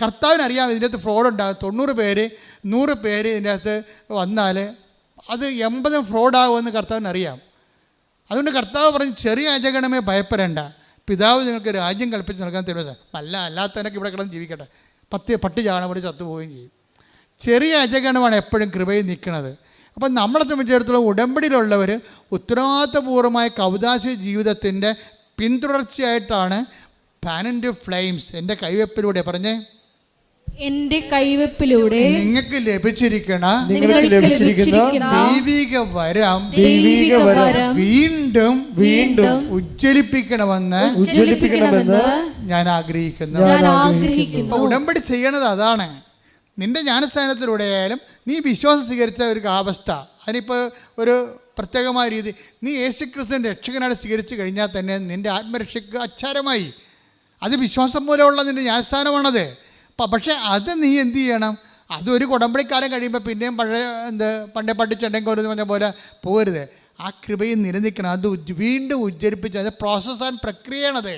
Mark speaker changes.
Speaker 1: കർത്താവിനറിയാം ഇതിൻ്റെ അകത്ത് ഫ്രോഡ് ഉണ്ടാകും. 90 പേര് 100 പേര് ഇതിൻ്റെ അകത്ത് വന്നാൽ അത് 80 ഫ്രോഡാകുമെന്ന് കർത്താവിനറിയാം. അതുകൊണ്ട് കർത്താവ് പറഞ്ഞ് ചെറിയ യാചകണമേ ഭയപ്പെടേണ്ട, പിതാവ് നിങ്ങൾക്ക് രാജ്യം കൽപ്പിച്ച് നൽകാൻ തീരുമാനിച്ച അല്ലാത്തവനൊക്കെ ഇവിടെ കിടന്ന് ജീവിക്കട്ടെ, പട്ടി ചാണകം പോലെ ചത്തുപോവുകയും ചെയ്യും. ചെറിയ യാചകണമാണ് എപ്പോഴും കൃപയിൽ നിൽക്കുന്നത്. അപ്പം നമ്മളെ സംബന്ധിച്ചിടത്തോളം ഉടമ്പടിയിലുള്ളവർ ഉത്തരവാദിത്തപൂർവമായ കൗദാശ ജീവിതത്തിൻ്റെ പിന്തുടർച്ചയായിട്ടാണ് ഫാൻ ആൻഡ് ഫ്ലെയിംസ് എൻ്റെ കൈവെപ്പിലൂടെ പറഞ്ഞേ,
Speaker 2: എന്റെ കൈവെപ്പിലൂടെ
Speaker 1: നിങ്ങൾക്ക് ലഭിച്ചിരിക്കുന്ന
Speaker 2: ദൈവിക
Speaker 1: വരം വീണ്ടും ഉജ്ജ്വലിപ്പിക്കണമെന്ന് ഞാൻ ആഗ്രഹിക്കുന്നു. അപ്പൊ ഉടമ്പടി ചെയ്യണത് അതാണ്. നിന്റെ ജ്ഞാനസ്ഥാനത്തിലൂടെ ആയാലും നീ വിശ്വാസം സ്വീകരിച്ച ഒരു അവസ്ഥ, അതിനിപ്പോൾ ഒരു പ്രത്യേകമായ രീതി, നീ യേശുക്രിസ്തുവിൻ്റെ രക്ഷകനായിട്ട് സ്വീകരിച്ചു കഴിഞ്ഞാൽ തന്നെ നിൻ്റെ ആത്മരക്ഷയ്ക്ക് അച്ചാരമായി. അത് വിശ്വാസം മൂലമുള്ള നിൻ്റെ ജ്ഞാനസ്ഥാനമാണത്. പക്ഷേ അത് നീ എന്ത് ചെയ്യണം? അതൊരു കുടമ്പടിക്കാലം കഴിയുമ്പോൾ പിന്നെയും പണ്ടേ പഠിച്ചുണ്ടെങ്കിൽ ഒരു പറഞ്ഞ പോലെ പോകരുത്. ആ കൃപയിൽ നിലനിൽക്കണം. അത് വീണ്ടും ഉജ്ജ്വലിപ്പിച്ച്, അത് പ്രോസസ്സ് ആൻഡ് പ്രക്രിയയാണത്.